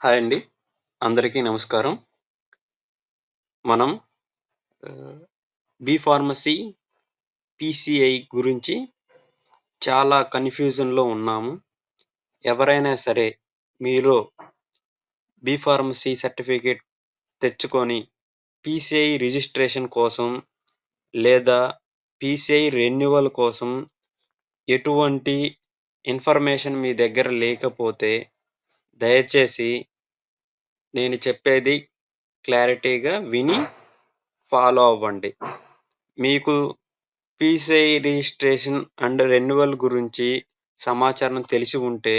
Hi అండి. అందరికీ నమస్కారం. మనం ఆహ్, బి ఫార్మసీ, పీసీఐ గురించి చాలా కన్‌ఫ్యూజన్‌లో ఉన్నాము. ఎవరైనా సరే మీలో బి ఫార్మసీ సర్టిఫికేట్ తెచ్చుకొని పీసీఐ రిజిస్ట్రేషన్ కోసం లేదా పీసీఐ రెన్యువల్ కోసం ఎటువంటి ఇన్ఫర్మేషన్ మీ దగ్గర లేకపోతే దయచేసి నేను చెప్పేది క్లారిటీగా విని ఫాలో అవ్వండి. మీకు పీసీఐ రిజిస్ట్రేషన్ అండ్ రెన్యువల్ గురించి సమాచారం తెలిసి ఉంటే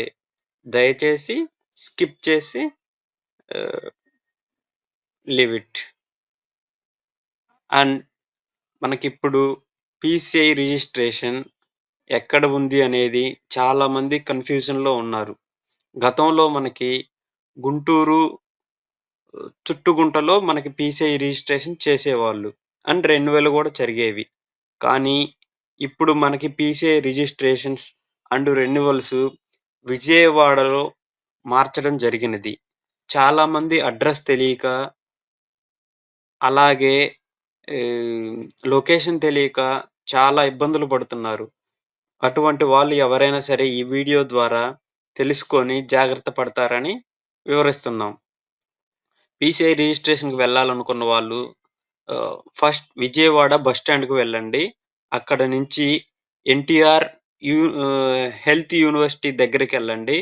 దయచేసి స్కిప్ చేసి ఆహ్, లీవ్ ఇట్. అండ్ మనకిప్పుడు పీసీఐ రిజిస్ట్రేషన్ ఎక్కడ ఉంది అనేది చాలామంది కన్‌ఫ్యూజన్‌లో ఉన్నారు. గతంలో మనకి గుంటూరు, చుట్టుగుంటలో మనకి పీసీఐ రిజిస్ట్రేషన్ చేసేవాళ్ళు. అండ్ రెన్యువల్ గూడా జరిగేవి. కానీ ఇప్పుడు మనకి పీసీఐ రిజిస్ట్రేషన్స్ అండ్ రెన్యువల్స్ విజయవాడలో మార్చడం జరిగినది. చాలామంది అడ్రెస్ తెలియక, అలాగే ఆహ్, లొకేషన్ తెలియక చాలా ఇబ్బందులు పడుతున్నారు. అటువంటి వాళ్ళు ఎవరైనా సరే ఈ వీడియో ద్వారా తెలుసుకొని జాగ్రత్త పడతారని వివరిస్తున్నాం. పీసీఐ రిజిస్ట్రేషన్‌కి వెళ్ళాలనుకున్న వాళ్ళు ఫస్ట్ విజయవాడ బస్ స్టాండ్‌కి వెళ్ళండి. అక్కడ నుంచి ఎన్టీఆర్ యు హెల్త్ యూనివర్సిటీ దగ్గరికెళ్ళండి.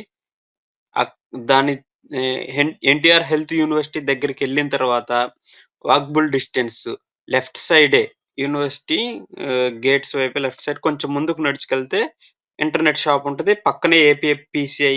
అక్ దాని ఎన్టీఆర్ హెల్త్ యూనివర్సిటీ దగ్గరికెళ్ళిన తర్వాత వాకబుల్ డిస్టెన్స్ లెఫ్ట్ సైడే యూనివర్సిటీ గేట్స్ వైపు లెఫ్ట్ సైడ్ కొంచెం ముందుకు నడుచుకెళ్తే ఇంటర్నెట్ షాప్ ఉంటది. పక్కనే ఏపీఎఫ్‌పీసీఐ